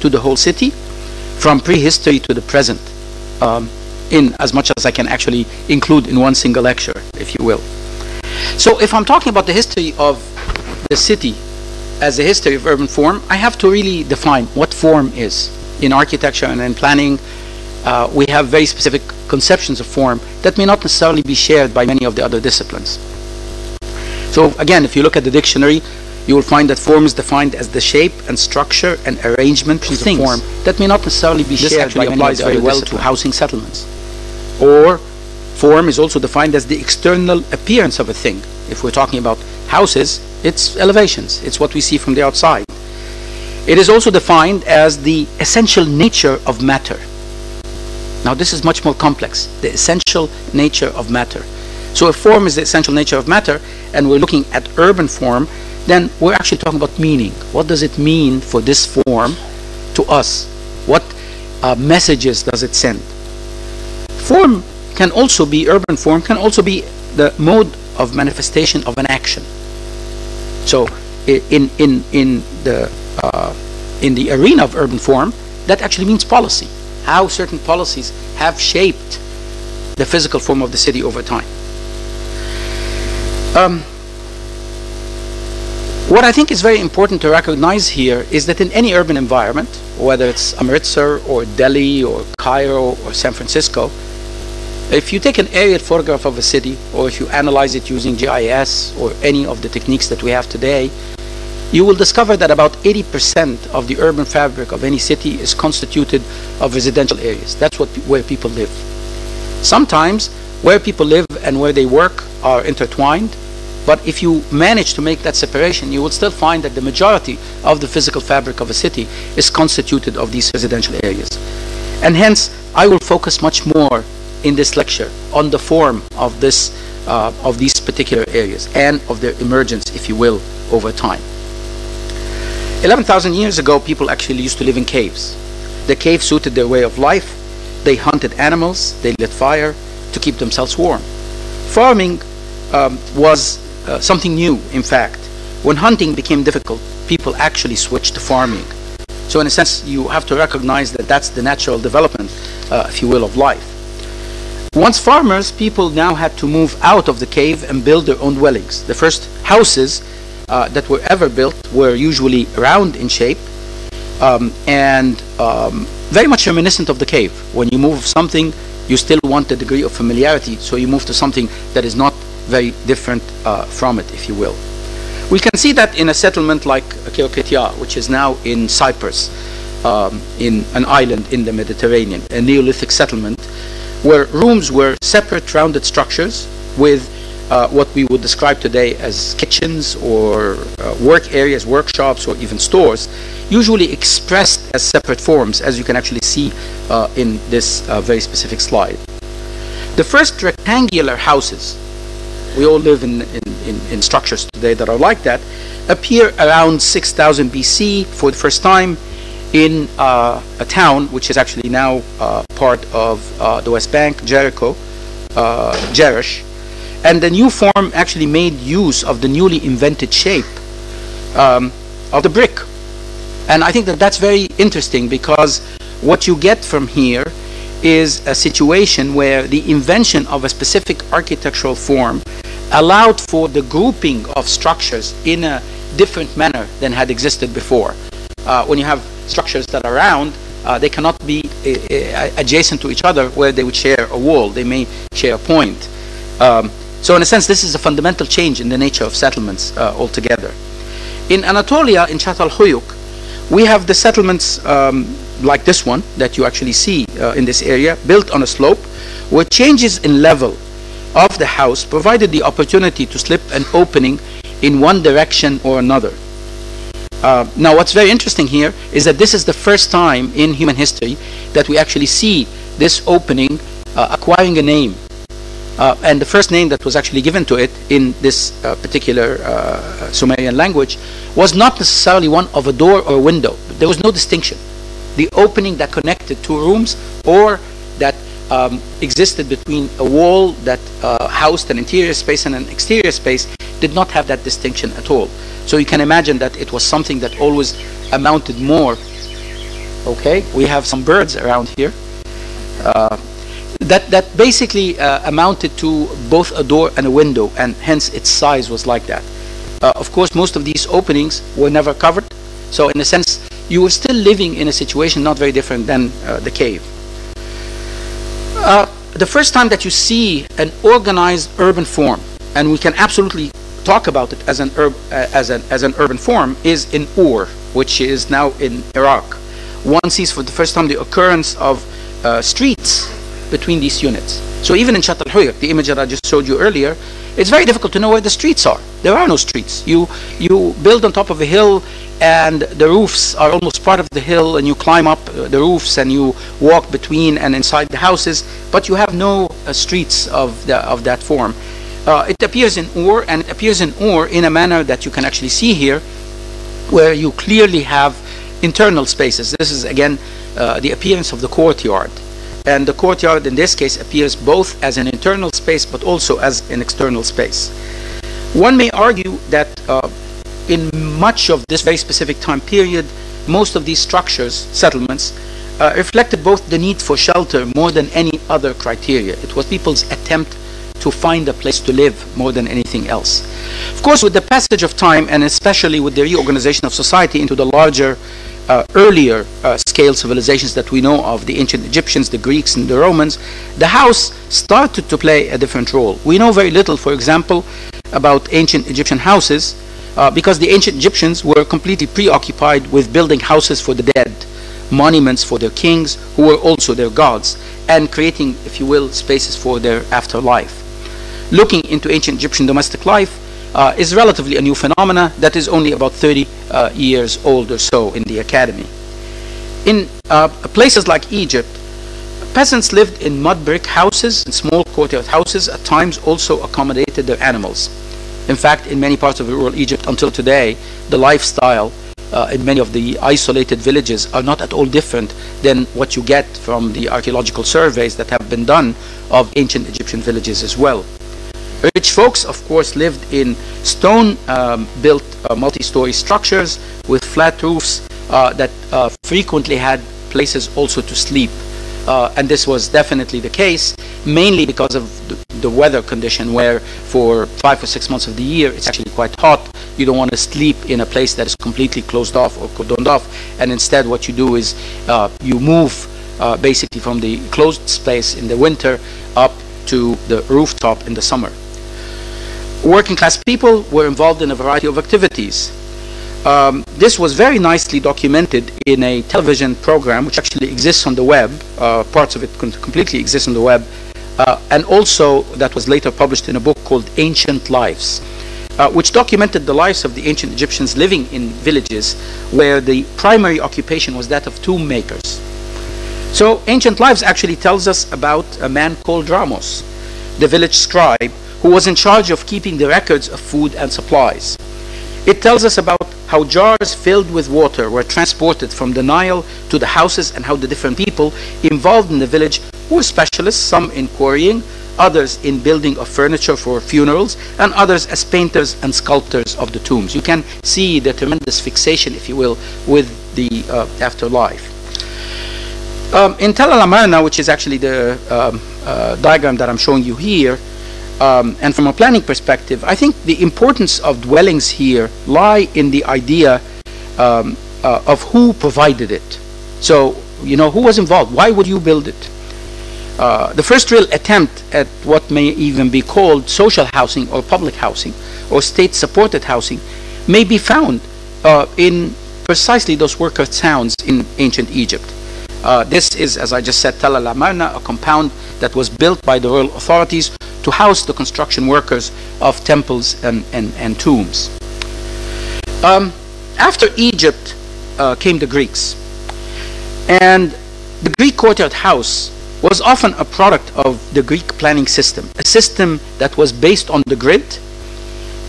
to the whole city, from prehistory to the present, in as much as I can actually include in one single lecture, if you will. So if I'm talking about the history of the city as a history of urban form, I have to really define what form is. In architecture and in planning, we have very specific conceptions of form that may not necessarily be shared by many of the other disciplines. So again, if you look at the dictionary, you will find that form is defined as the shape and structure and arrangement of things form that may not necessarily be shared by many of the other disciplines. To housing settlements. Or form is also defined as the external appearance of a thing. If we're talking about houses, it's elevations. It's what we see from the outside. It is also defined as the essential nature of matter. Now this is much more complex, the essential nature of matter. So if form is the essential nature of matter, and we're looking at urban form, then we're actually talking about meaning. What does it mean for this form to us? What messages does it send? Form can also be, urban form can also be the mode of manifestation of an action. So in the arena of urban form, that actually means policy. How certain policies have shaped the physical form of the city over time. What I think is very important to recognize here is that in any urban environment, whether it's Amritsar or Delhi or Cairo or San Francisco, if you take an aerial photograph of a city, or if you analyze it using GIS or any of the techniques that we have today, you will discover that about 80% of the urban fabric of any city is constituted of residential areas. That's where people live. Sometimes where people live and where they work are intertwined, but if you manage to make that separation, you will still find that the majority of the physical fabric of a city is constituted of these residential areas. And hence, I will focus much more in this lecture on the form of these particular areas and of their emergence, if you will, over time. 11,000 years ago, people actually used to live in caves. The cave suited their way of life. They hunted animals, they lit fire to keep themselves warm. Farming was something new, in fact. When hunting became difficult, people actually switched to farming. So in a sense, you have to recognize that that's the natural development, if you will, of life. Once farmers, people now had to move out of the cave and build their own dwellings. The first houses that were ever built were usually round in shape and very much reminiscent of the cave. When you move something, you still want a degree of familiarity, so you move to something that is not very different from it, if you will. We can see that in a settlement like Keoketia, which is now in Cyprus, in an island in the Mediterranean, a Neolithic settlement, where rooms were separate rounded structures with what we would describe today as kitchens or work areas, workshops, or even stores, usually expressed as separate forms, as you can actually see in this very specific slide. The first rectangular houses, we all live in structures today that are like that, appear around 6000 BC for the first time in a town which is actually now part of the West Bank, Jericho, Jerish. And the new form actually made use of the newly invented shape of the brick. And I think that that's very interesting, because what you get from here is a situation where the invention of a specific architectural form allowed for the grouping of structures in a different manner than had existed before. When you have structures that are round, they cannot be adjacent to each other where they would share a wall. They may share a point. So in a sense, this is a fundamental change in the nature of settlements altogether. In Anatolia, in Châtel Huyuk, we have the settlements like this one that you actually see in this area, built on a slope, where changes in level of the house provided the opportunity to slip an opening in one direction or another. Now, what's very interesting here is that this is the first time in human history that we actually see this opening acquiring a name. And the first name that was actually given to it in this particular Sumerian language was not necessarily one of a door or a window. There was no distinction. The opening that connected two rooms or that existed between a wall that housed an interior space and an exterior space did not have that distinction at all. So you can imagine that it was something that always amounted more Okay, we have some birds around here. That basically amounted to both a door and a window, and hence its size was like that. Of course, most of these openings were never covered, so in a sense, you were still living in a situation not very different than the cave. The first time that you see an organized urban form, and we can absolutely talk about it as an urban form, is in Ur, which is now in Iraq. One sees for the first time the occurrence of streets between these units. So even in Shatt al-Huyaq, the image that I just showed you earlier, it's very difficult to know where the streets are. There are no streets. You build on top of a hill, and the roofs are almost part of the hill, and you climb up the roofs and you walk between and inside the houses, but you have no streets of that form. It appears in Ur, and it appears in Ur in a manner that you can actually see here, where you clearly have internal spaces. This is again the appearance of the courtyard. And the courtyard in this case appears both as an internal space but also as an external space. One may argue that in much of this very specific time period, most of these structures, settlements, reflected both the need for shelter more than any other criteria. It was people's attempt to find a place to live more than anything else. Of course, with the passage of time, and especially with the reorganization of society into the larger earlier scale civilizations that we know of, the ancient Egyptians, the Greeks, and the Romans, the house started to play a different role. We know very little, for example, about ancient Egyptian houses because the ancient Egyptians were completely preoccupied with building houses for the dead, monuments for their kings, who were also their gods, and creating, if you will, spaces for their afterlife. Looking into ancient Egyptian domestic life is relatively a new phenomena that is only about 30 years old or so in the academy. In places like Egypt, peasants lived in mud brick houses and small courtyard houses, at times also accommodated their animals. In fact, in many parts of rural Egypt until today, the lifestyle in many of the isolated villages are not at all different than what you get from the archaeological surveys that have been done of ancient Egyptian villages as well. Rich folks, of course, lived in stone-built multi-story structures with flat roofs that frequently had places also to sleep. And this was definitely the case, mainly because of the weather condition, where for 5 or 6 months of the year, it's actually quite hot. You don't want to sleep in a place that is completely closed off or cordoned off. And instead, what you do is you move basically from the closed space in the winter up to the rooftop in the summer. Working class people were involved in a variety of activities. This was very nicely documented in a television program which actually exists on the web. Parts of it completely exist on the web, and also that was later published in a book called Ancient Lives, which documented the lives of the ancient Egyptians living in villages where the primary occupation was that of tomb makers. So Ancient Lives actually tells us about a man called Ramos, the village scribe, who was in charge of keeping the records of food and supplies. It tells us about how jars filled with water were transported from the Nile to the houses, and how the different people involved in the village were specialists, some in quarrying, others in building of furniture for funerals, and others as painters and sculptors of the tombs. You can see the tremendous fixation, if you will, with the afterlife. In Tell el-Amarna, which is actually the diagram that I'm showing you here, and from a planning perspective, I think the importance of dwellings here lie in the idea of who provided it. So, you know, who was involved? Why would you build it? The first real attempt at what may even be called social housing or public housing or state-supported housing may be found in precisely those worker towns in ancient Egypt. This is, as I just said, Tell el-Amarna, a compound that was built by the royal authorities to house the construction workers of temples and tombs. After Egypt came the Greeks, and the Greek courtyard house was often a product of the Greek planning system, a system that was based on the grid,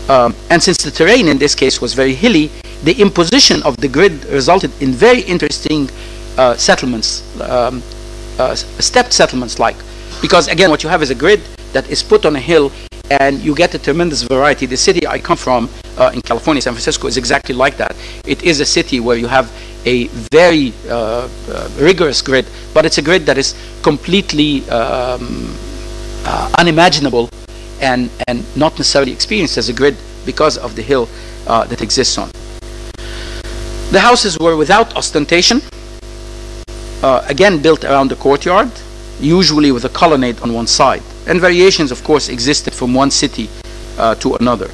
and since the terrain in this case was very hilly, the imposition of the grid resulted in very interesting settlements, stepped settlements like, because again what you have is a grid that is put on a hill, and you get a tremendous variety. The city I come from in California, San Francisco, is exactly like that. It is a city where you have a very rigorous grid, but it's a grid that is completely unimaginable and not necessarily experienced as a grid because of the hill that exists on. The houses were without ostentation, again built around the courtyard, usually with a colonnade on one side. And variations, of course, existed from one city to another.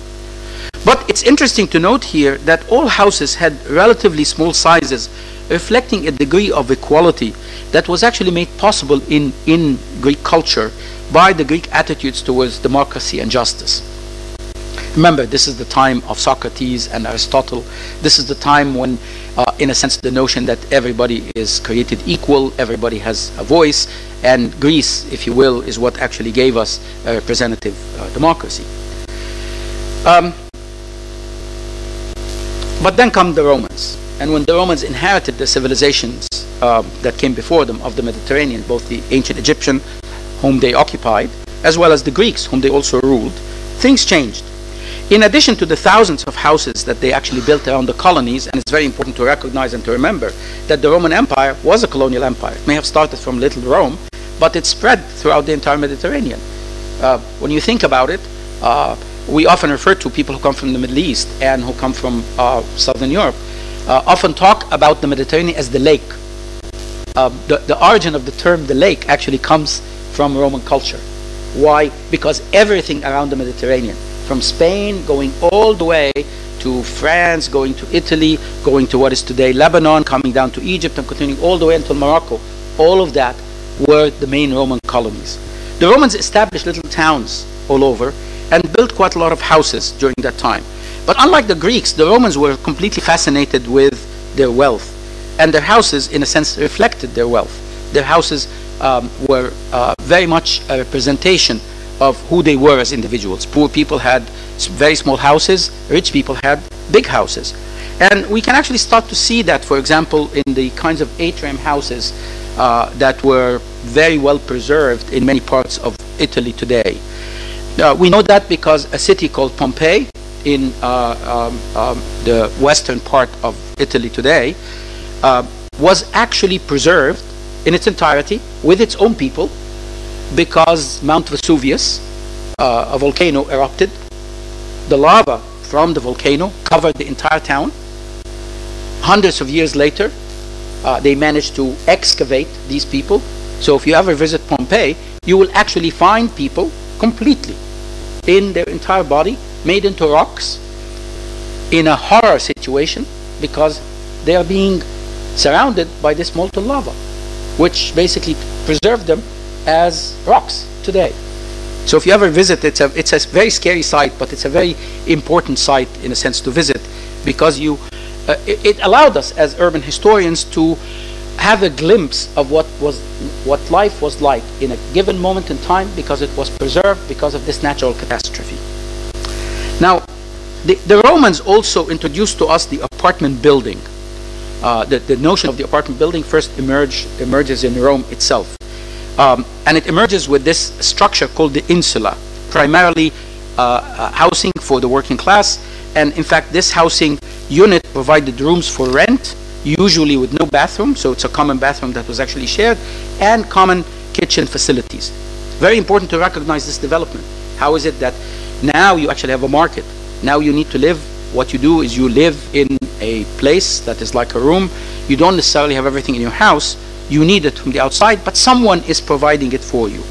But it's interesting to note here that all houses had relatively small sizes, reflecting a degree of equality that was actually made possible in Greek culture by the Greek attitudes towards democracy and justice. Remember, this is the time of Socrates and Aristotle. This is the time when, in a sense, the notion that everybody is created equal, everybody has a voice, and Greece, if you will, is what actually gave us a representative democracy. But then come the Romans. And when the Romans inherited the civilizations that came before them of the Mediterranean, both the ancient Egyptian, whom they occupied, as well as the Greeks, whom they also ruled, things changed. In addition to the thousands of houses that they actually built around the colonies, and it's very important to recognize and to remember that the Roman Empire was a colonial empire. It may have started from Little Rome, but it spread throughout the entire Mediterranean. When you think about it, we often refer to people who come from the Middle East and who come from Southern Europe, often talk about the Mediterranean as the lake. The origin of the term the lake actually comes from Roman culture. Why? Because everything around the Mediterranean, from Spain going all the way to France, going to Italy, going to what is today Lebanon, coming down to Egypt and continuing all the way until Morocco, all of that were the main Roman colonies. The Romans established little towns all over and built quite a lot of houses during that time. But unlike the Greeks, the Romans were completely fascinated with their wealth, and their houses, in a sense, reflected their wealth. Their houses were very much a representation of who they were as individuals. Poor people had very small houses, rich people had big houses. And we can actually start to see that, for example, in the kinds of atrium houses that were very well preserved in many parts of Italy today. We know that because a city called Pompeii in the western part of Italy today was actually preserved in its entirety with its own people, because Mount Vesuvius, a volcano, erupted. The lava from the volcano covered the entire town. Hundreds of years later, they managed to excavate these people. So if you ever visit Pompeii, you will actually find people completely in their entire body made into rocks in a horror situation, because they are being surrounded by this molten lava, which basically preserved them as rocks today. So if you ever visit, it's a very scary sight, but it's a very important sight in a sense to visit, because it allowed us as urban historians to have a glimpse of what life was like in a given moment in time, because it was preserved because of this natural catastrophe. Now, the Romans also introduced to us the apartment building. The notion of the apartment building first emerges in Rome itself. And it emerges with this structure called the insula, primarily housing for the working class. And in fact, this housing unit provided rooms for rent, usually with no bathroom, so it's a common bathroom that was actually shared, and common kitchen facilities. Very important to recognize this development. How is it that now you actually have a market? Now you need to live. What you do is you live in a place that is like a room. You don't necessarily have everything in your house. You need it from the outside, but someone is providing it for you.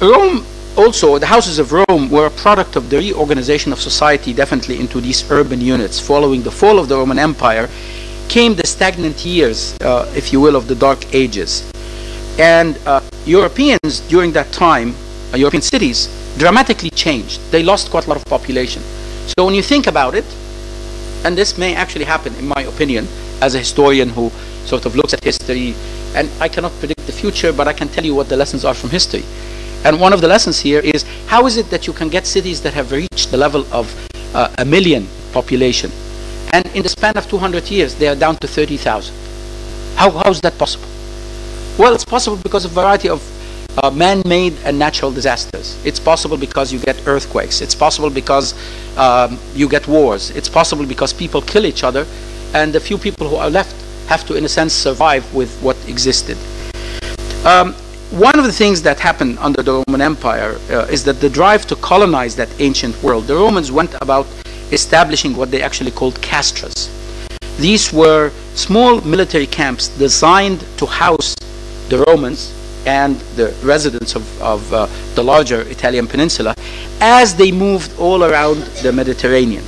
Rome also, the houses of Rome were a product of the reorganization of society, definitely into these urban units. Following the fall of the Roman Empire came the stagnant years, if you will, of the Dark Ages. And Europeans during that time, European cities, dramatically changed. They lost quite a lot of population. So when you think about it, and this may actually happen, in my opinion, as a historian who sort of looks at history, and I cannot predict the future, but I can tell you what the lessons are from history. And one of the lessons here is, how is it that you can get cities that have reached the level of 1 million population, and in the span of 200 years they are down to 30,000? How is that possible? Well, it's possible because of a variety of man-made and natural disasters. It's possible because you get earthquakes. It's possible because you get wars. It's possible because people kill each other and the few people who are left have to, in a sense, survive with what existed. One of the things that happened under the Roman Empire is that the drive to colonize that ancient world, the Romans went about establishing what they actually called castras. These were small military camps designed to house the Romans and the residents of the larger Italian peninsula as they moved all around the Mediterranean.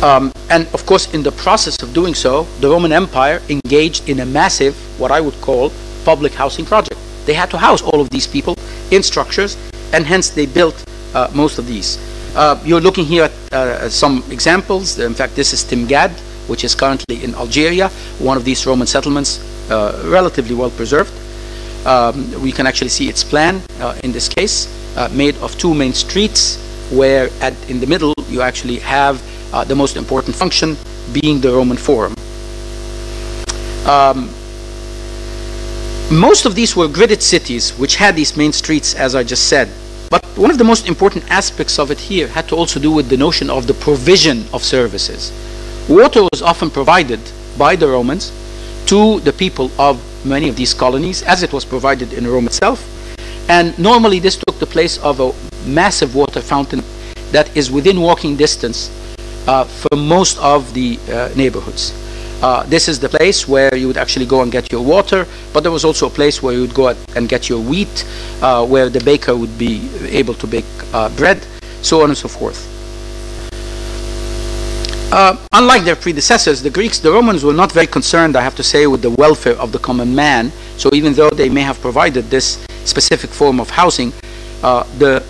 And of course, in the process of doing so, the Roman Empire engaged in a massive, what I would call, public housing project. They had to house all of these people in structures, and hence they built most of these. You're looking here at some examples. In fact, this is Timgad, which is currently in Algeria, one of these Roman settlements, relatively well preserved. We can actually see its plan in this case, made of two main streets, where in the middle you actually have the most important function being the Roman Forum. Most of these were gridded cities which had these main streets, as I just said. But one of the most important aspects of it here had to also do with the notion of the provision of services. Water was often provided by the Romans to the people of many of these colonies, as it was provided in Rome itself. And normally this took the place of a massive water fountain that is within walking distance for most of the neighborhoods. This is the place where you would actually go and get your water, but there was also a place where you would go and get your wheat, where the baker would be able to bake bread, so on and so forth. Unlike their predecessors, the Greeks, the Romans were not very concerned, I have to say, with the welfare of the common man. So even though they may have provided this specific form of housing, the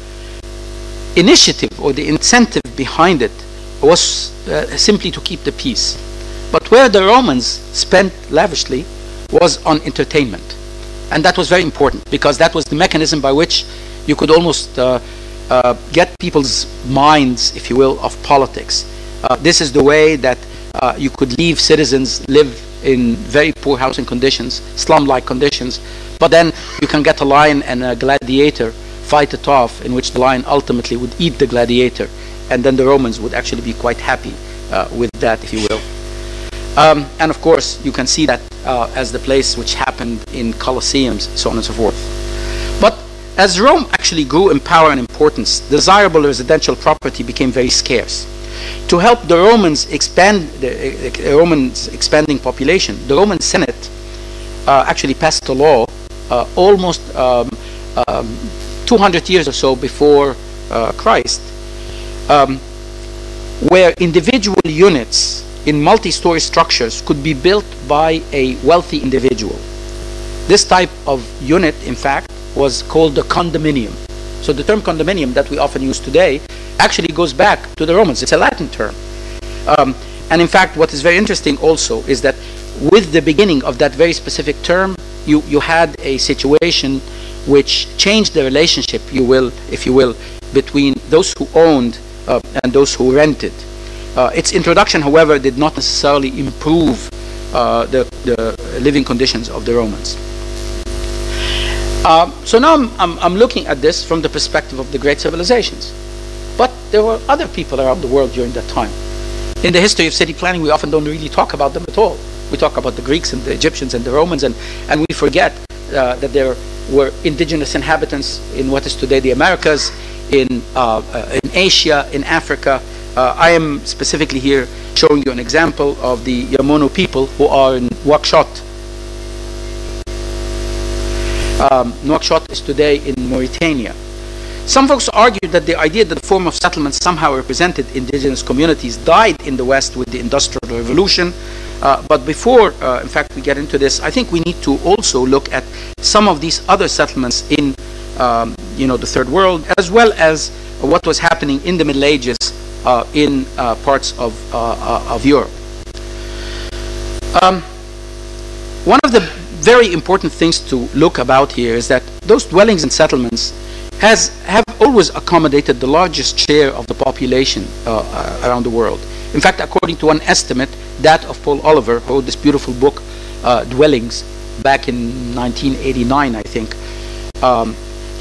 initiative or the incentive behind it was simply to keep the peace. But where the Romans spent lavishly was on entertainment. And that was very important, because that was the mechanism by which you could almost get people's minds, if you will, of politics. This is the way that you could leave citizens live in very poor housing conditions, slum-like conditions, but then you can get a lion and a gladiator fight it off, in which the lion ultimately would eat the gladiator, and then the Romans would actually be quite happy with that, if you will. And of course, you can see that as the place which happened in Colosseums, so on and so forth. But as Rome actually grew in power and importance, desirable residential property became very scarce. To help the Romans expand, the Romans' expanding population, the Roman Senate actually passed a law almost 200 years or so before Christ, where individual units in multi-story structures could be built by a wealthy individual. This type of unit, in fact, was called the condominium. So the term condominium that we often use today actually goes back to the Romans. It's a Latin term. And in fact, what is very interesting also is that with the beginning of that very specific term, you had a situation which changed the relationship, if you will, between those who owned and those who rented. Its introduction, however, did not necessarily improve the living conditions of the Romans. So now I'm looking at this from the perspective of the great civilizations. But there were other people around the world during that time. In the history of city planning, we often don't really talk about them at all. We talk about the Greeks and the Egyptians and the Romans, and we forget that there were indigenous inhabitants in what is today the Americas, in Asia, in Africa. I am specifically here showing you an example of the Yamono people who are in Nouakchott. Nouakchott is today in Mauritania. Some folks argue that the idea that the form of settlement somehow represented indigenous communities died in the West with the Industrial Revolution. But before, in fact, we get into this, I think we need to also look at some of these other settlements in, the Third World, as well as what was happening in the Middle Ages in parts of Europe. One of the very important things to look about here is that those dwellings and settlements have always accommodated the largest share of the population around the world. In fact, according to one estimate, that of Paul Oliver, who wrote this beautiful book, Dwellings, back in 1989, I think,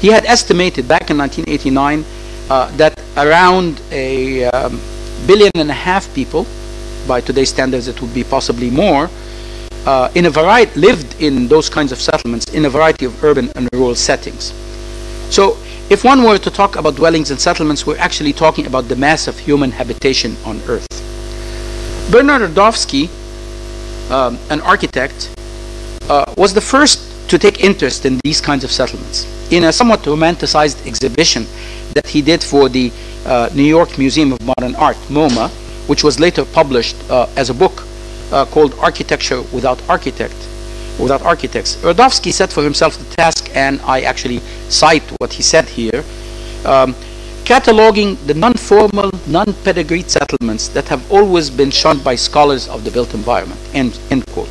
he had estimated back in 1989 that around 1.5 billion people by today's standards it would be possibly more, lived in those kinds of settlements in a variety of urban and rural settings. So if one were to talk about dwellings and settlements, we're actually talking about the mass of human habitation on Earth. Bernard Radowski, an architect, was the first to take interest in these kinds of settlements. In a somewhat romanticized exhibition that he did for the New York Museum of Modern Art, MoMA, which was later published as a book called Architecture Without Architects. Radowski set for himself the task, and I actually cite what he said here, cataloging the non-formal, non-pedigreed settlements that have always been shunned by scholars of the built environment, end quote.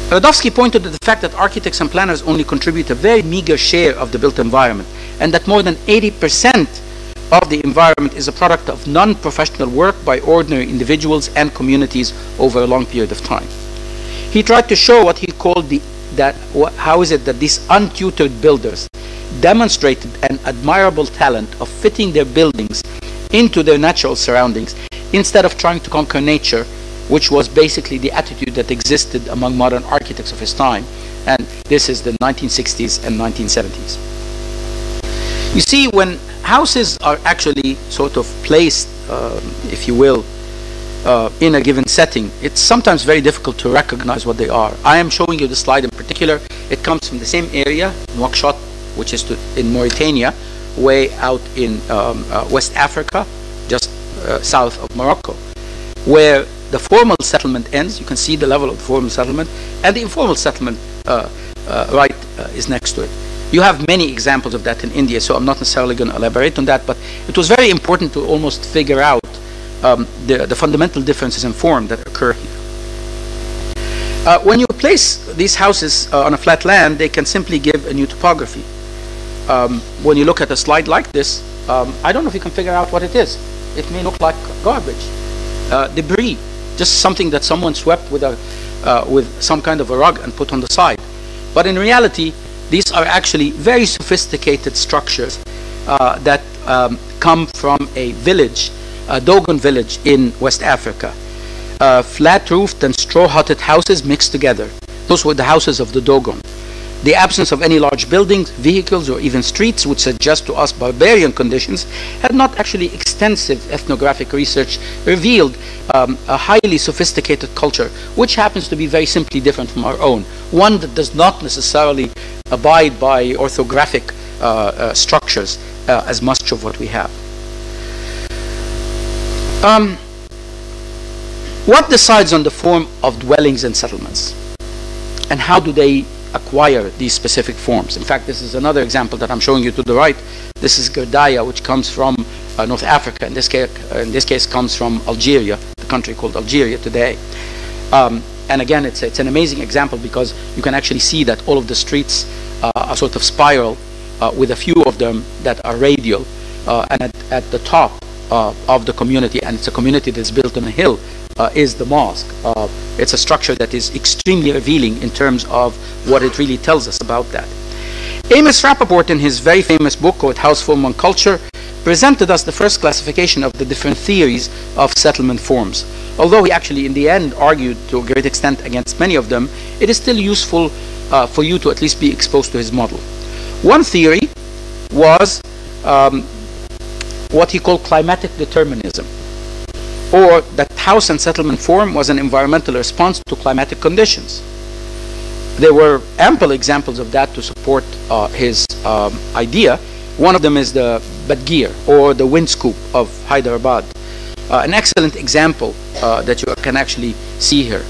Radowski pointed to the fact that architects and planners only contribute a very meager share of the built environment, and that more than 80% of the environment is a product of non-professional work by ordinary individuals and communities over a long period of time. He tried to show what he called how is it that these untutored builders demonstrated an admirable talent of fitting their buildings into their natural surroundings instead of trying to conquer nature, which was basically the attitude that existed among modern architects of his time. And this is the 1960s and 1970s. You see, when houses are actually sort of placed, if you will, in a given setting, it's sometimes very difficult to recognize what they are. I am showing you the slide in particular. It comes from the same area, Nouakchott, which is in Mauritania, way out in West Africa, just south of Morocco, where the formal settlement ends. You can see the level of the formal settlement, and the informal settlement is next to it. You have many examples of that in India, so I'm not necessarily going to elaborate on that, but it was very important to almost figure out the fundamental differences in form that occur here. When you place these houses on a flat land, they can simply give a new topography. When you look at a slide like this, I don't know if you can figure out what it is. It may look like garbage, debris, just something that someone swept with some kind of a rug and put on the side. But in reality, these are actually very sophisticated structures that come from a village, a Dogon village in West Africa. Flat-roofed and straw-hutted houses mixed together. Those were the houses of the Dogon. The absence of any large buildings, vehicles, or even streets would suggest to us barbarian conditions had not actually extensive ethnographic research revealed a highly sophisticated culture, which happens to be very simply different from our own. One that does not necessarily abide by orthographic structures as much of what we have. What decides on the form of dwellings and settlements? And how do they acquire these specific forms? In fact, this is another example that I'm showing you to the right. This is Gerdaya, which comes from North Africa. In this case comes from Algeria, the country called Algeria today. And again, it's an amazing example because you can actually see that all of the streets are sort of spiral, with a few of them that are radial, and at the top of the community, and it's a community that's built on a hill, is the mosque. It's a structure that is extremely revealing in terms of what it really tells us about that. Amos Rappaport, in his very famous book called House Form and Culture, presented us the first classification of the different theories of settlement forms. Although he actually in the end argued to a great extent against many of them, it is still useful for you to at least be exposed to his model. One theory was what he called climatic determinism, or that house and settlement form was an environmental response to climatic conditions. There were ample examples of that to support his idea. One of them is the Badgir, or the wind scoop of Hyderabad. An excellent example that you can actually see here.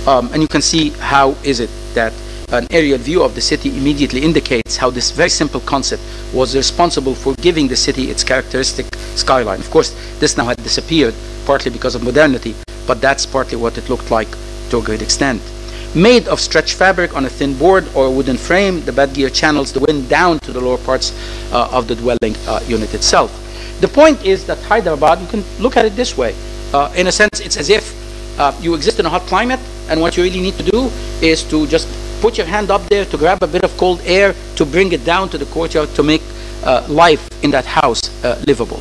And you can see how is it that an aerial view of the city immediately indicates how this very simple concept was responsible for giving the city its characteristic skyline. Of course, this now had disappeared, partly because of modernity, but that's partly what it looked like to a great extent. Made of stretched fabric on a thin board or a wooden frame, the Badgir channels the wind down to the lower parts of the dwelling unit itself. The point is that Hyderabad, you can look at it this way. In a sense, it's as if you exist in a hot climate, and what you really need to do is to just put your hand up there to grab a bit of cold air to bring it down to the courtyard to make life in that house livable.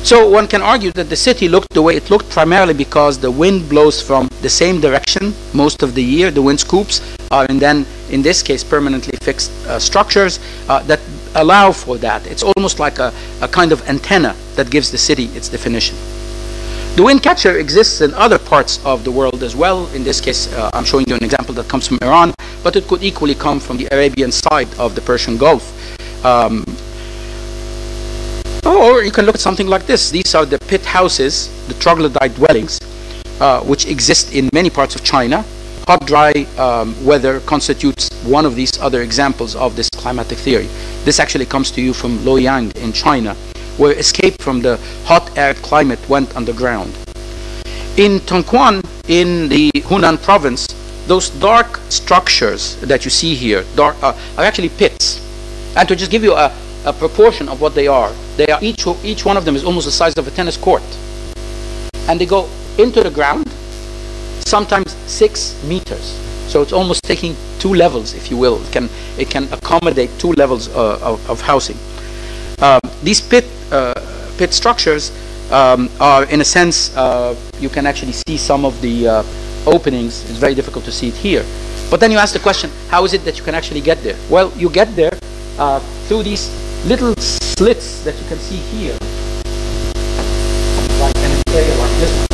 So one can argue that the city looked the way it looked primarily because the wind blows from the same direction most of the year. The wind scoops are, and then in this case, permanently fixed structures that allow for that. It's almost like a kind of antenna that gives the city its definition. The wind catcher exists in other parts of the world as well. In this case, I'm showing you an example that comes from Iran, but it could equally come from the Arabian side of the Persian Gulf. Or you can look at something like this. These are the pit houses, the troglodyte dwellings, which exist in many parts of China. Hot, dry weather constitutes one of these other examples of this climatic theory. This actually comes to you from Luoyang in China, where escape from the hot arid climate went underground. In Tongquan, in the Hunan province, those dark structures that you see here are actually pits. And to just give you a proportion of what they are each one of them is almost the size of a tennis court, and they go into the ground, sometimes 6 meters. So it's almost taking 2 levels, if you will. It can accommodate 2 levels of housing. These pit structures are, in a sense, you can actually see some of the openings. It's very difficult to see it here. But then you ask the question, how is it that you can actually get there? Well, you get there through these little slits that you can see here, like an area like this one.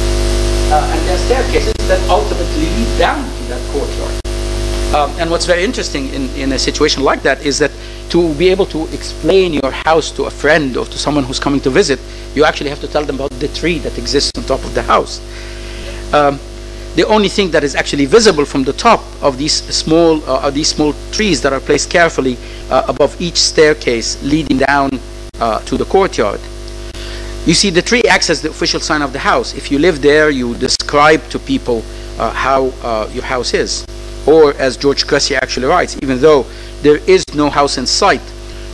And there are staircases that ultimately lead down to that courtyard. And what's very interesting in a situation like that is that to be able to explain your house to a friend or to someone who's coming to visit, you actually have to tell them about the tree that exists on top of the house. The only thing that is actually visible from the top of these small trees that are placed carefully above each staircase leading down to the courtyard. You see, the tree acts as the official sign of the house. If you live there, you describe to people how your house is. Or, as George Cressy actually writes, even though there is no house in sight,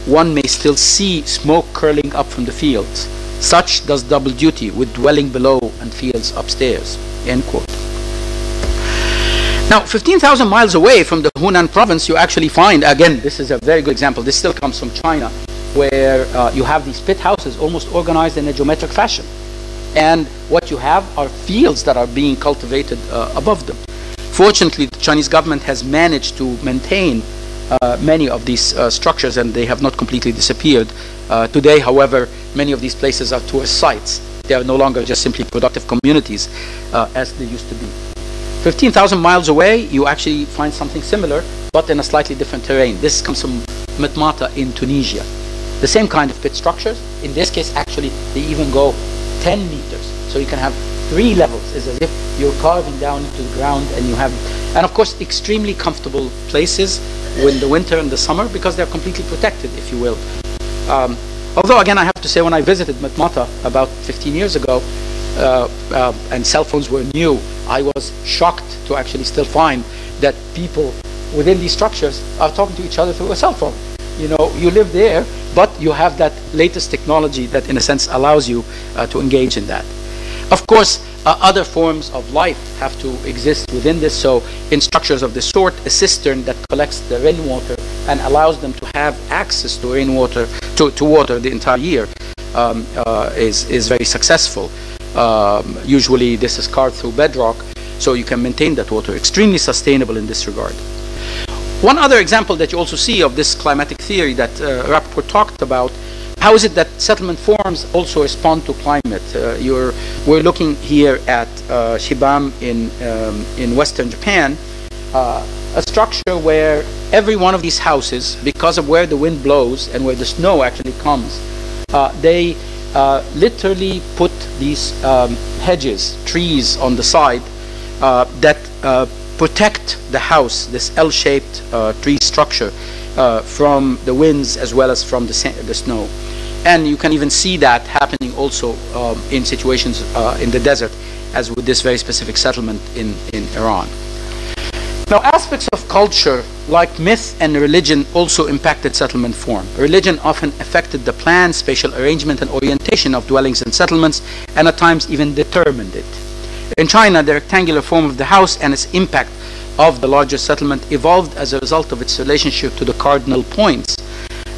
one may still see smoke curling up from the fields. Such does double duty with dwelling below and fields upstairs. End quote. Now, 15,000 miles away from the Hunan province, you actually find, again, this is a very good example. This still comes from China, where you have these pit houses almost organized in a geometric fashion. And what you have are fields that are being cultivated above them. Fortunately, the Chinese government has managed to maintain many of these structures, and they have not completely disappeared. Today, however, many of these places are tourist sites. They are no longer just simply productive communities as they used to be. 15,000 miles away, you actually find something similar, but in a slightly different terrain. This comes from Mitmata in Tunisia. The same kind of pit structures. In this case, actually, they even go 10 meters. So you can have 3 levels. It's as if you're carving down into the ground, and you have, and of course, extremely comfortable places in the winter and the summer because they're completely protected, if you will. Although, again, I have to say, when I visited Mitmata about 15 years ago, and cell phones were new, I was shocked to actually still find that people within these structures are talking to each other through a cell phone. You know, you live there, but you have that latest technology that, in a sense, allows you to engage in that. Of course, other forms of life have to exist within this. So, in structures of this sort, a cistern that collects the rainwater and allows them to have access to rainwater, to water the entire year, is very successful. Usually this is carved through bedrock, so you can maintain that water. Extremely sustainable in this regard. One other example that you also see of this climatic theory that Rappaport talked about, how is it that settlement forms also respond to climate? We're looking here at Shibam in western Japan, a structure where every one of these houses, because of where the wind blows and where the snow actually comes, they literally put these hedges, trees on the side that protect the house, this L-shaped tree structure, from the winds as well as from the snow. And you can even see that happening also in situations in the desert, as with this very specific settlement in Iran. Now, aspects of culture like myth and religion also impacted settlement form. Religion often affected the plan, spatial arrangement, and orientation of dwellings and settlements, and at times even determined it. In China, the rectangular form of the house and its impact of the larger settlement evolved as a result of its relationship to the cardinal points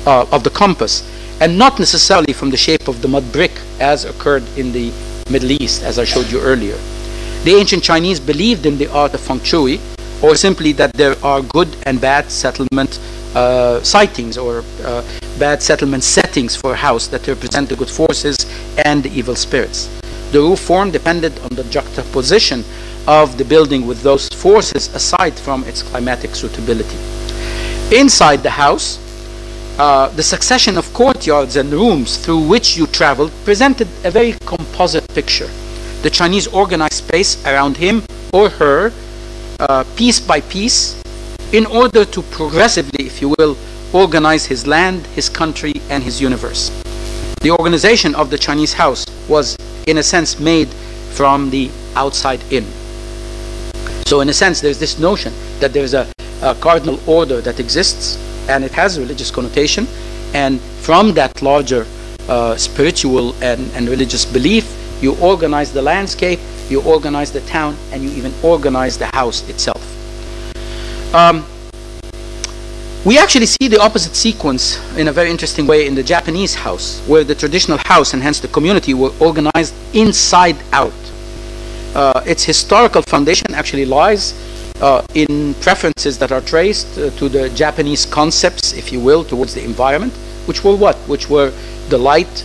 of the compass and not necessarily from the shape of the mud brick as occurred in the Middle East, as I showed you earlier. The ancient Chinese believed in the art of feng shui, or simply that there are good and bad settlement sightings, or bad settlement settings for a house that represent the good forces and the evil spirits. The roof form depended on the juxtaposition of the building with those forces aside from its climatic suitability. Inside the house, the succession of courtyards and rooms through which you traveled presented a very composite picture. The Chinese organized space around him or her, piece by piece, in order to progressively, if you will, organize his land, his country, and his universe. The organization of the Chinese house was, in a sense, made from the outside in. So in a sense, there's this notion that there's a cardinal order that exists, and it has a religious connotation, and from that larger spiritual and religious belief, you organize the landscape, you organize the town, and you even organize the house itself. We actually see the opposite sequence in a very interesting way in the Japanese house, where the traditional house and hence the community were organized inside out. Its historical foundation actually lies in preferences that are traced to the Japanese concepts, if you will, towards the environment, which were what? Which were the light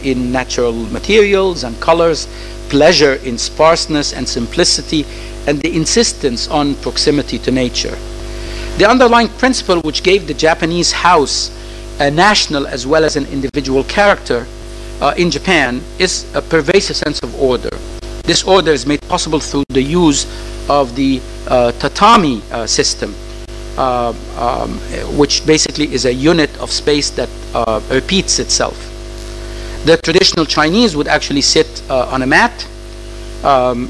in natural materials and colors, pleasure in sparseness and simplicity, and the insistence on proximity to nature. The underlying principle which gave the Japanese house a national as well as an individual character in Japan is a pervasive sense of order. This order is made possible through the use of the tatami system, which basically is a unit of space that repeats itself. The traditional Chinese would actually sit on a mat on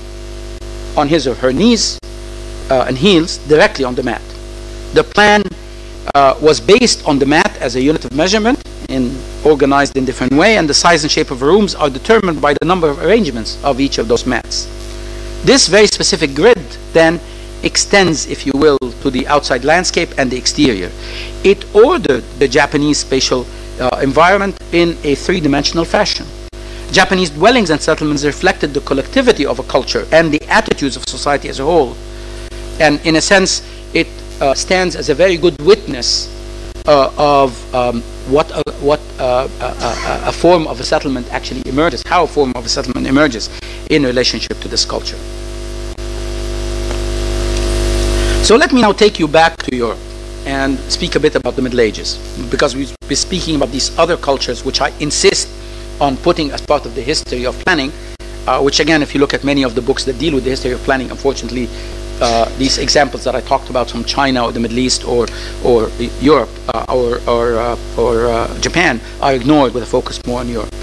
his or her knees and heels directly on the mat. The plan was based on the mat as a unit of measurement and organized in different way, and the size and shape of rooms are determined by the number of arrangements of each of those mats. This very specific grid then extends, if you will, to the outside landscape and the exterior. It ordered the Japanese spatial environment in a three-dimensional fashion. Japanese dwellings and settlements reflected the collectivity of a culture and the attitudes of society as a whole. And in a sense, it stands as a very good witness of what a form of a settlement actually emerges, how a form of a settlement emerges in relationship to this culture. So let me now take you back to Europe and speak a bit about the Middle Ages, because we've been speaking about these other cultures which I insist on putting as part of the history of planning, which again, if you look at many of the books that deal with the history of planning, unfortunately, these examples that I talked about from China or the Middle East or Europe or Japan are ignored with a focus more on Europe.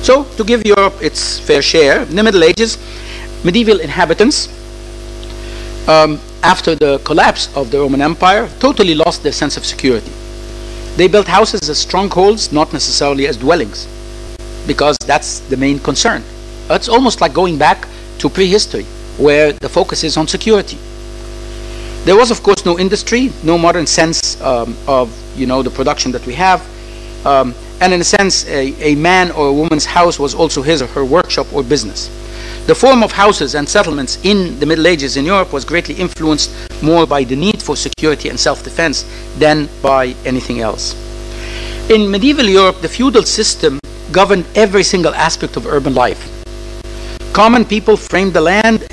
So to give Europe its fair share, in the Middle Ages, medieval inhabitants, after the collapse of the Roman Empire, totally lost their sense of security. They built houses as strongholds, not necessarily as dwellings, because that's the main concern. It's almost like going back to prehistory, where the focus is on security. There was, of course, no industry, no modern sense of the production that we have, and in a sense, a man or a woman's house was also his or her workshop or business. The form of houses and settlements in the Middle Ages in Europe was greatly influenced more by the need for security and self-defense than by anything else. In medieval Europe, the feudal system governed every single aspect of urban life. Common people farmed the land,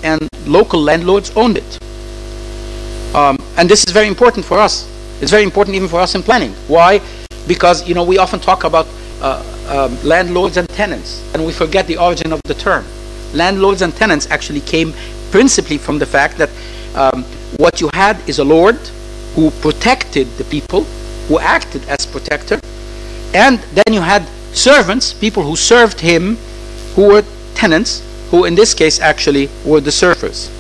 and local landlords owned it. And this is very important for us. It's very important even for us in planning. Why? Because we often talk about landlords and tenants, and we forget the origin of the term. Landlords and tenants actually came principally from the fact that what you had is a lord who protected the people, who acted as protector, and then you had servants, people who served him, who were tenants, who in this case actually were the serfers.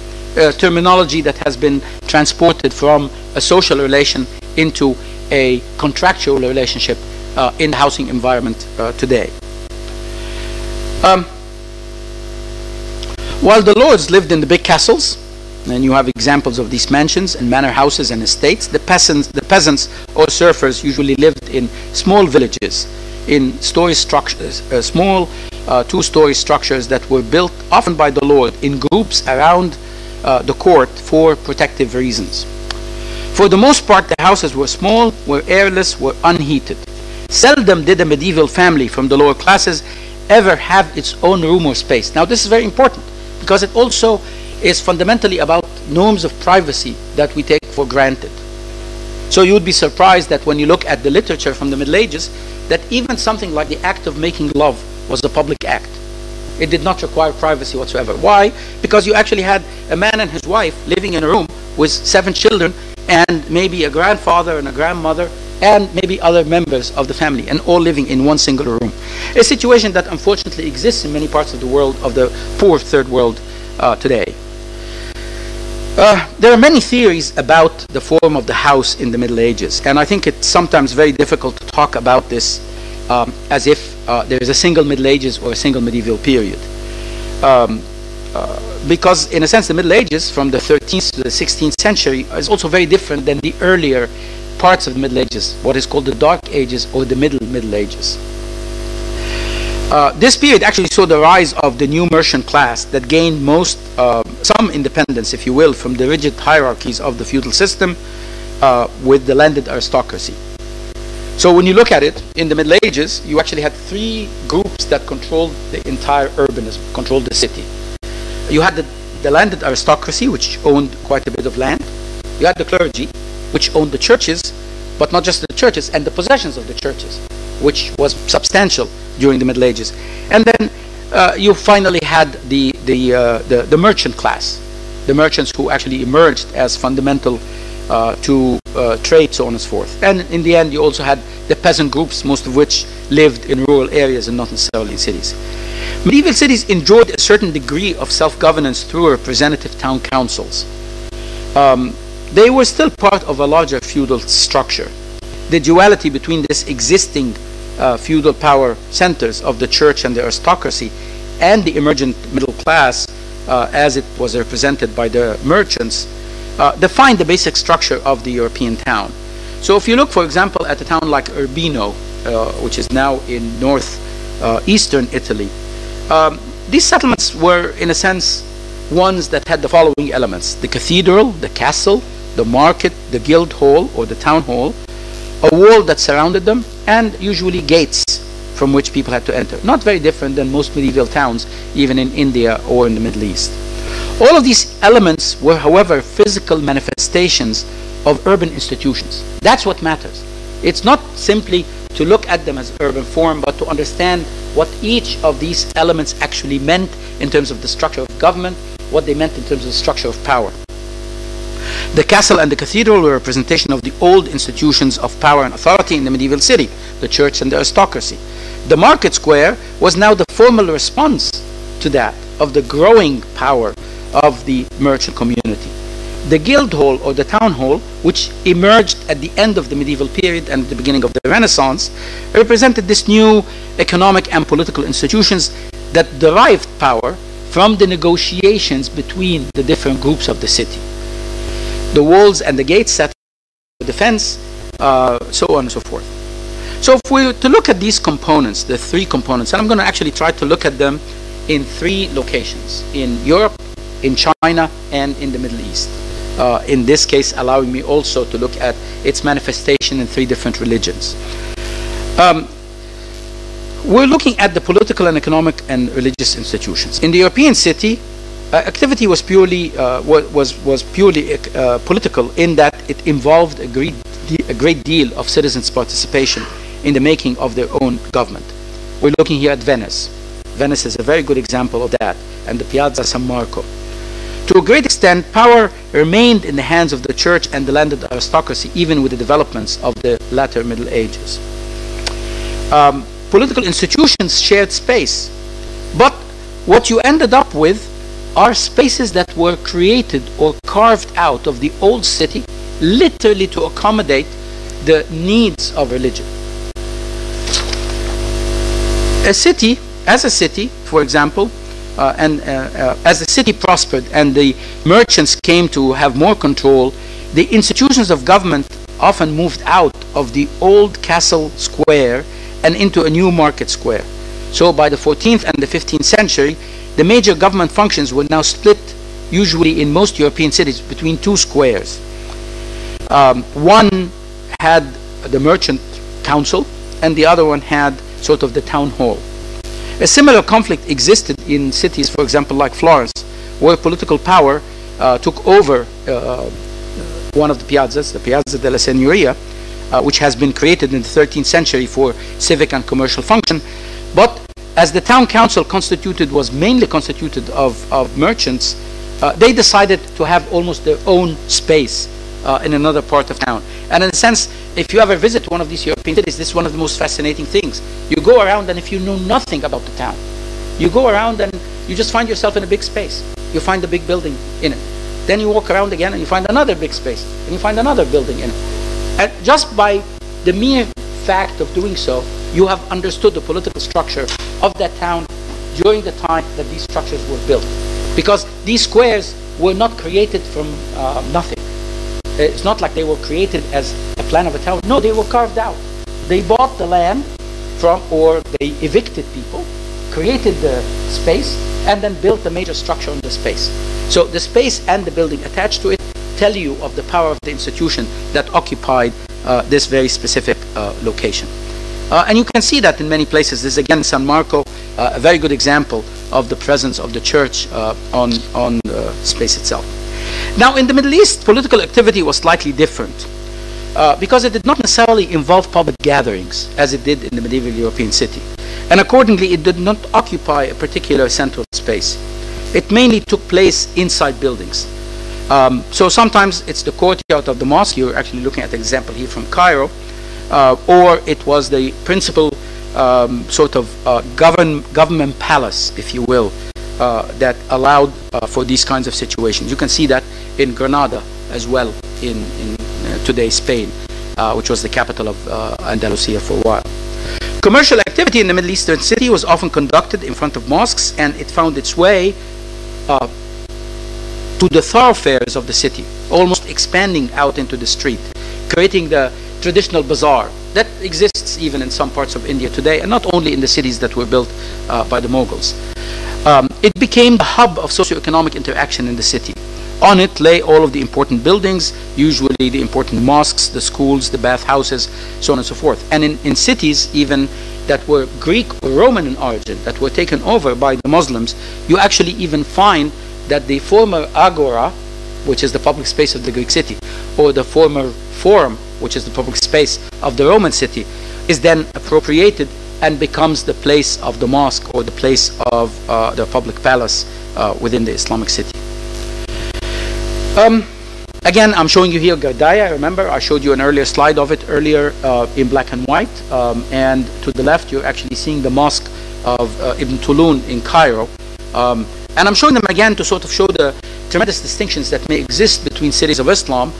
Terminology that has been transported from a social relation into a contractual relationship in the housing environment today. While the lords lived in the big castles, And you have examples of these mansions and manor houses and estates. The peasants or serfers usually lived in small villages, in story structures, small two-story structures that were built often by the lord in groups around the court for protective reasons. For the most part, the houses were small, were airless, were unheated. Seldom did a medieval family from the lower classes ever have its own room or space. Now, this is very important because it also is fundamentally about norms of privacy that we take for granted. So you would be surprised that when you look at the literature from the Middle Ages, that even something like the act of making love was a public act. It did not require privacy whatsoever. Why? Because you actually had a man and his wife living in a room with 7 children and maybe a grandfather and a grandmother and maybe other members of the family, and all living in one single room. A situation that unfortunately exists in many parts of the world, of the poor third world today. There are many theories about the form of the house in the Middle Ages, and I think it's sometimes very difficult to talk about this as if there is a single Middle Ages or a single medieval period. Because in a sense the Middle Ages from the 13th to the 16th century is also very different than the earlier parts of the Middle Ages, what is called the Dark Ages or the Middle Ages. This period actually saw the rise of the new merchant class that gained some independence, if you will, from the rigid hierarchies of the feudal system with the landed aristocracy. So when you look at it, in the Middle Ages, you actually had 3 groups that controlled the entire urbanism, controlled the city. You had the landed aristocracy, which owned quite a bit of land. You had the clergy, which owned the churches, but not just the churches, and the possessions of the churches, which was substantial during the Middle Ages. And then you finally had the merchant class, the merchants who actually emerged as fundamental to trade, so on and so forth. And in the end, you also had the peasant groups, most of which lived in rural areas and not necessarily in cities. Medieval cities enjoyed a certain degree of self-governance through representative town councils. They were still part of a larger feudal structure. The duality between this existing feudal power centers of the church and the aristocracy and the emergent middle class, as it was represented by the merchants, defined the basic structure of the European town. So if you look, for example, at a town like Urbino, which is now in northeastern Italy, these settlements were, in a sense, ones that had the following elements: the cathedral, the castle, the market, the guild hall or the town hall, a wall that surrounded them, and usually gates from which people had to enter. Not very different than most medieval towns, even in India or in the Middle East. All of these elements were, however, physical manifestations of urban institutions. That's what matters. It's not simply to look at them as urban form, but to understand what each of these elements actually meant in terms of the structure of government, what they meant in terms of the structure of power. The castle and the cathedral were a representation of the old institutions of power and authority in the medieval city, the church and the aristocracy. The market square was now the formal response to that, of the growing power of the merchant community. The guild hall or the town hall, which emerged at the end of the medieval period and at the beginning of the Renaissance, represented this new economic and political institutions that derived power from the negotiations between the different groups of the city. The walls and the gates set for defense, so on and so forth. So if we were to look at these components, the 3 components, and I'm going to actually try to look at them in 3 locations: in Europe, in China, and in the Middle East. In this case, allowing me also to look at its manifestation in 3 different religions. We're looking at the political and economic and religious institutions. In the European city, activity was purely political, in that it involved a great deal of citizens' participation in the making of their own government. We're looking here at Venice. Venice is a very good example of that, and the Piazza San Marco. To a great extent, power remained in the hands of the church and the landed aristocracy, even with the developments of the latter Middle Ages. Political institutions shared space, but what you ended up with are spaces that were created or carved out of the old city, literally to accommodate the needs of religion. As a city, for example, As the city prospered and the merchants came to have more control, the institutions of government often moved out of the old castle square and into a new market square. So by the 14th and the 15th century, the major government functions were now split, usually in most European cities, between two squares. One had the merchant council, and the other one had sort of the town hall. A similar conflict existed in cities, for example, like Florence, where political power took over one of the piazzas, the Piazza della Signoria, which has been created in the 13th century for civic and commercial function. But as the town council was mainly constituted of merchants, they decided to have almost their own space in another part of town. And in a sense, if you ever visit one of these European cities, this is one of the most fascinating things. You go around, and if you know nothing about the town, you go around and you just find yourself in a big space. You find a big building in it. Then you walk around again and you find another big space, and you find another building in it. And just by the mere fact of doing so, you have understood the political structure of that town during the time that these structures were built. Because these squares were not created from nothing. It's not like they were created as a plan of a town. No, they were carved out. They bought the land from, or they evicted people, created the space, and then built the major structure on the space. So the space and the building attached to it tell you of the power of the institution that occupied this very specific location. And you can see that in many places. This is again San Marco, a very good example of the presence of the church on the space itself. Now in the Middle East, political activity was slightly different because it did not necessarily involve public gatherings as it did in the medieval European city. And accordingly, it did not occupy a particular central space. It mainly took place inside buildings. So sometimes it's the courtyard of the mosque. You're actually looking at an example here from Cairo. Or it was the principal sort of government palace, if you will, that allowed for these kinds of situations. You can see that in Granada as well in today's Spain, which was the capital of Andalusia for a while. Commercial activity in the Middle Eastern city was often conducted in front of mosques, and it found its way to the thoroughfares of the city, almost expanding out into the street, creating the traditional bazaar that exists even in some parts of India today, and not only in the cities that were built by the Mughals. It became the hub of socioeconomic interaction in the city. On it lay all of the important buildings, usually the important mosques, the schools, the bathhouses, so on and so forth. And in cities even that were Greek or Roman in origin, that were taken over by the Muslims, you actually even find that the former agora, which is the public space of the Greek city, or the former forum, which is the public space of the Roman city, is then appropriated and becomes the place of the mosque or the place of the public palace within the Islamic city. Again, I'm showing you here Gardaya. Remember, I showed you an earlier slide of it earlier in black and white. And to the left, you're actually seeing the mosque of Ibn Tulun in Cairo. And I'm showing them again to sort of show the tremendous distinctions that may exist between cities of Islam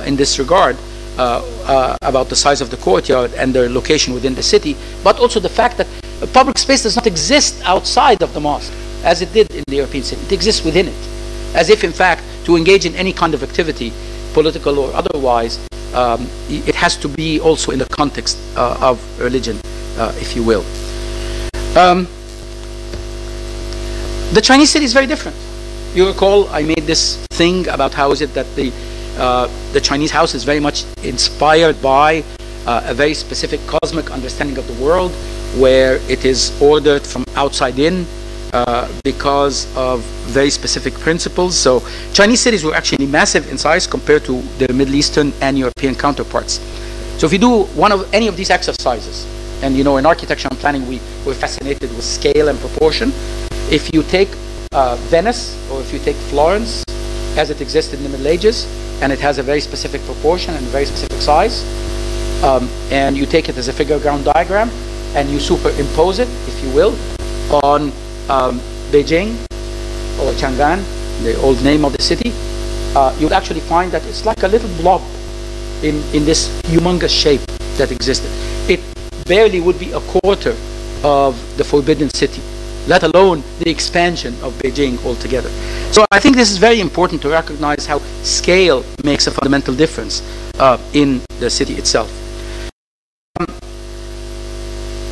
in this regard, about the size of the courtyard and their location within the city, but also the fact that public space does not exist outside of the mosque as it did in the European city. It exists within it, as if in fact to engage in any kind of activity, political or otherwise, it has to be also in the context of religion, if you will. The Chinese city is very different. You recall I made this thing about how is it that the Chinese house is very much inspired by a very specific cosmic understanding of the world, where it is ordered from outside in because of very specific principles. So Chinese cities were actually massive in size compared to their Middle Eastern and European counterparts. So if you do any of these exercises, and you know in architecture and planning we're fascinated with scale and proportion. If you take Venice, or if you take Florence as it existed in the Middle Ages, and it has a very specific proportion and a very specific size, and you take it as a figure ground diagram, and you superimpose it, if you will, on Beijing or Chang'an, the old name of the city, you'll actually find that it's like a little blob in this humongous shape that existed. It barely would be a quarter of the Forbidden City let alone the expansion of Beijing altogether. So I think this is very important to recognize how scale makes a fundamental difference in the city itself.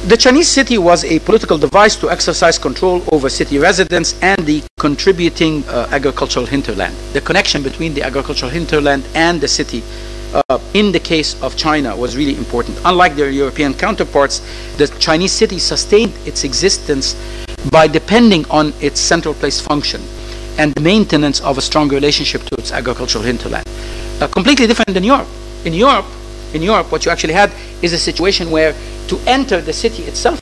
The Chinese city was a political device to exercise control over city residents and the contributing agricultural hinterland. The connection between the agricultural hinterland and the city in the case of China was really important. Unlike their European counterparts, the Chinese city sustained its existence by depending on its central place function and the maintenance of a strong relationship to its agricultural hinterland. Completely different than Europe. In Europe, what you actually had is a situation where to enter the city itself,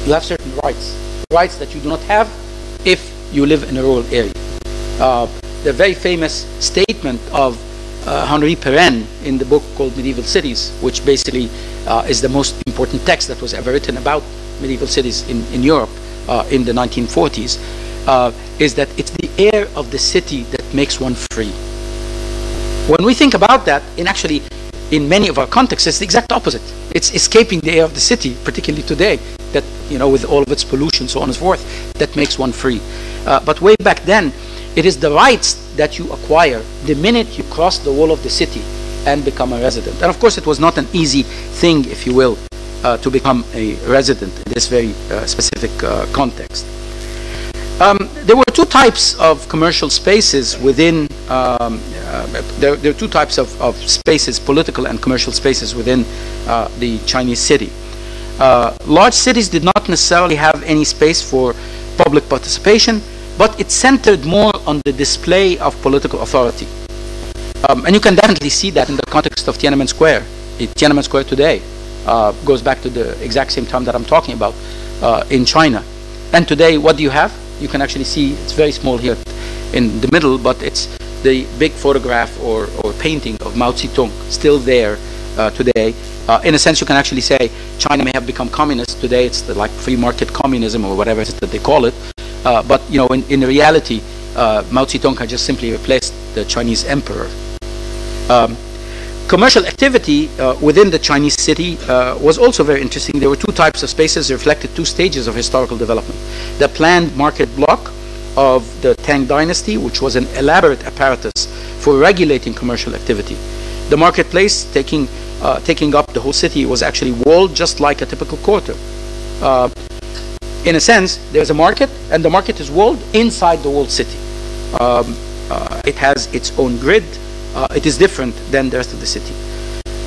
you have certain rights that you do not have if you live in a rural area. The very famous statement of Henri Perrin in the book called Medieval Cities, which basically is the most important text that was ever written about medieval cities in Europe in the 1940s, is that it's the air of the city that makes one free. When we think about that, in many of our contexts, it's the exact opposite. It's escaping the air of the city, particularly today, that, with all of its pollution, so on and so forth, that makes one free. But way back then, it is the rights that you acquire the minute you cross the wall of the city and become a resident. And of course, it was not an easy thing, if you will, to become a resident in this very specific context. There were two types of commercial spaces within, there are two types of spaces, political and commercial spaces within the Chinese city. Large cities did not necessarily have any space for public participation, but it centered more on the display of political authority. And you can definitely see that in the context of Tiananmen Square. Tiananmen Square today goes back to the exact same time that I'm talking about in China. And today, what do you have? You can actually see, it's very small here in the middle, but it's the big photograph or painting of Mao Zedong still there today. In a sense, you can actually say China may have become communist. Today, it's like free market communism or whatever it is that they call it. But in reality, Mao Zedong had just simply replaced the Chinese emperor. Commercial activity within the Chinese city was also very interesting. There were two types of spaces that reflected two stages of historical development. The planned market block of the Tang Dynasty, which was an elaborate apparatus for regulating commercial activity. The marketplace, taking up the whole city, was actually walled just like a typical quarter. In a sense, there's a market, and the market is walled inside the walled city. It has its own grid. It is different than the rest of the city.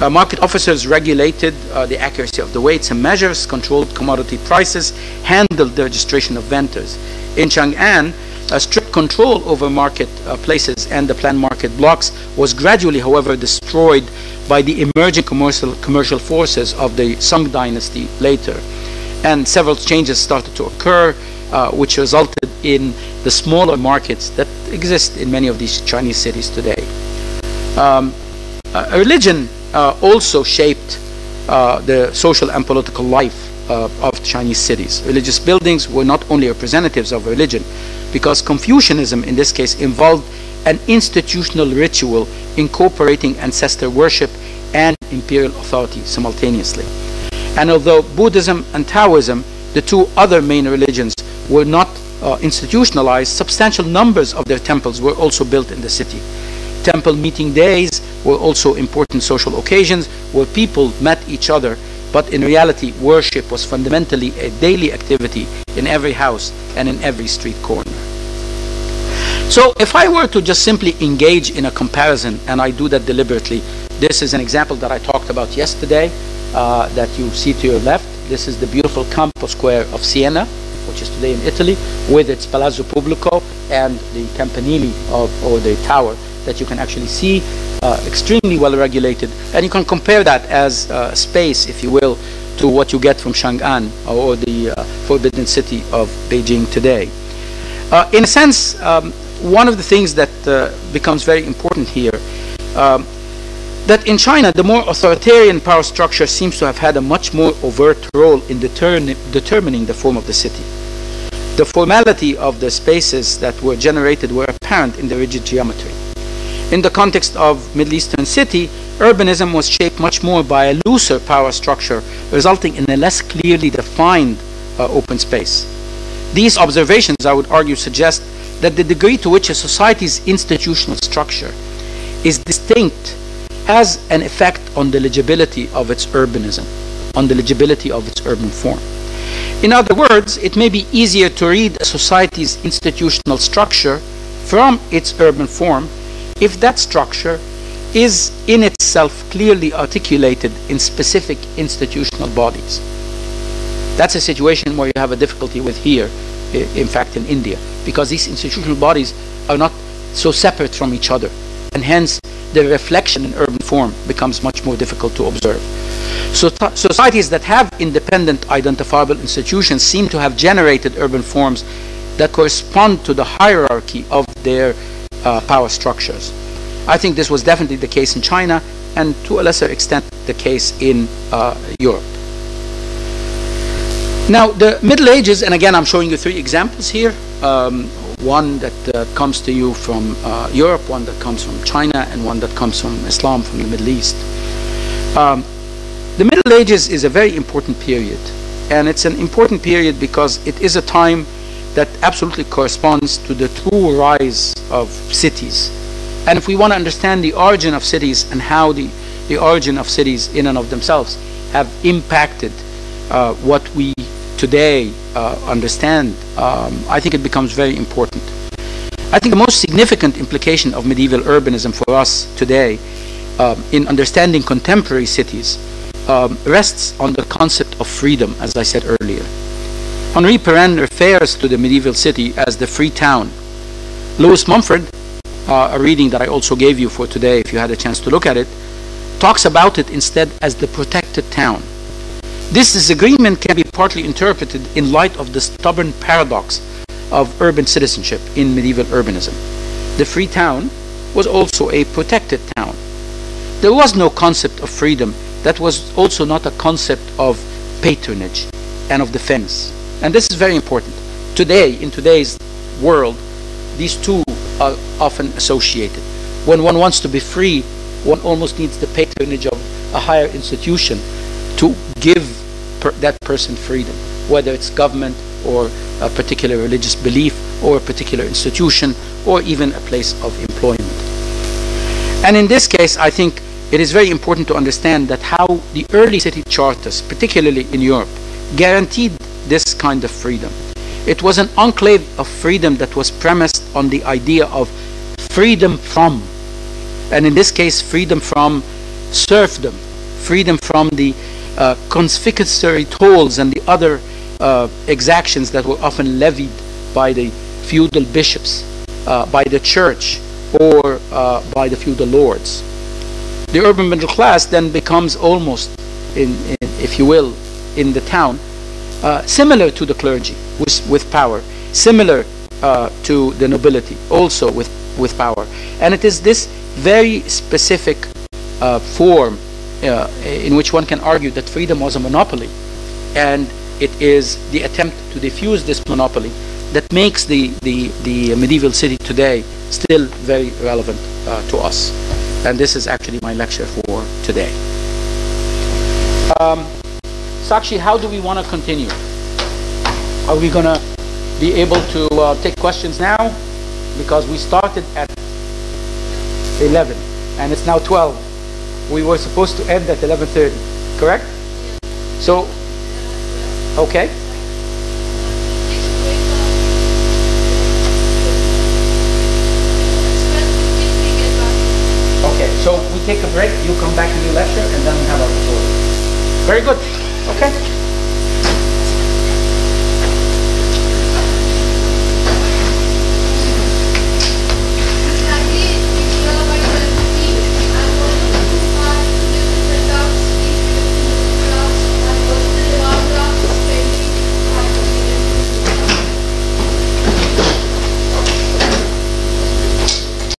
Market officers regulated the accuracy of the weights and measures, controlled commodity prices, handled the registration of vendors. In Chang'an, strict control over market places and the planned market blocks was gradually, however, destroyed by the emerging commercial forces of the Song Dynasty later. And several changes started to occur, which resulted in the smaller markets that exist in many of these Chinese cities today. Religion also shaped the social and political life of Chinese cities. Religious buildings were not only representatives of religion, because Confucianism in this case involved an institutional ritual incorporating ancestor worship and imperial authority simultaneously. And although Buddhism and Taoism, the two other main religions, were not institutionalized, substantial numbers of their temples were also built in the city. Temple meeting days were also important social occasions where people met each other, but in reality, worship was fundamentally a daily activity in every house and in every street corner. So if I were to just simply engage in a comparison, and I do that deliberately, this is an example that I talked about yesterday that you see to your left. This is the beautiful Campo Square of Siena, which is today in Italy, with its Palazzo Pubblico and the Campanile or the tower that you can actually see, extremely well regulated. And you can compare that as space, if you will, to what you get from Chang'an or the Forbidden City of Beijing today. In a sense, one of the things that becomes very important here, that in China, the more authoritarian power structure seems to have had a much more overt role in determining the form of the city. The formality of the spaces that were generated were apparent in the rigid geometry. In the context of Middle Eastern city, urbanism was shaped much more by a looser power structure, resulting in a less clearly defined open space. These observations, I would argue, suggest that the degree to which a society's institutional structure is distinct has an effect on the legibility of its urbanism, on the legibility of its urban form. In other words, it may be easier to read a society's institutional structure from its urban form if that structure is in itself clearly articulated in specific institutional bodies. That's a situation where you have a difficulty with here, in fact, in India, because these institutional bodies are not so separate from each other, and hence the reflection in urban form becomes much more difficult to observe. So societies that have independent identifiable institutions seem to have generated urban forms that correspond to the hierarchy of their power structures. I think this was definitely the case in China, and to a lesser extent the case in Europe. Now, the Middle Ages, and again I'm showing you three examples here, one that comes to you from Europe, one that comes from China, and one that comes from Islam, from the Middle East. The Middle Ages is a very important period, and it's an important period because it is a time that absolutely corresponds to the true rise of cities. And if we want to understand the origin of cities and how the origin of cities in and of themselves have impacted what we today understand, I think it becomes very important. I think the most significant implication of medieval urbanism for us today in understanding contemporary cities rests on the concept of freedom, as I said earlier. Henri Pirenne refers to the medieval city as the free town. Lewis Mumford, a reading that I also gave you for today if you had a chance to look at it, talks about it instead as the protected town. This disagreement can be partly interpreted in light of the stubborn paradox of urban citizenship in medieval urbanism. The free town was also a protected town. There was no concept of freedom. That was also not a concept of patronage and of defense. And this is very important. Today, in today's world, these two are often associated. When one wants to be free, one almost needs the patronage of a higher institution to give that person freedom, whether it's government or a particular religious belief or a particular institution or even a place of employment. And in this case, I think it is very important to understand that how the early city charters, particularly in Europe, guaranteed this kind of freedom. It was an enclave of freedom that was premised on the idea of freedom from, and in this case, freedom from serfdom, freedom from the confiscatory tolls and the other exactions that were often levied by the feudal bishops, by the church, or by the feudal lords. The urban middle class then becomes almost, if you will, in the town, similar to the clergy with power, similar to the nobility, also with power. And it is this very specific form in which one can argue that freedom was a monopoly, and it is the attempt to diffuse this monopoly that makes the medieval city today still very relevant to us. And this is actually my lecture for today. Sakshi, how do we want to continue? Are we going to be able to take questions now? Because we started at 11 and it's now 12. We were supposed to end at 11:30, correct? So, okay. Okay, so we take a break, you come back to the lecture, and then we have our tutorial. Very good. Okay.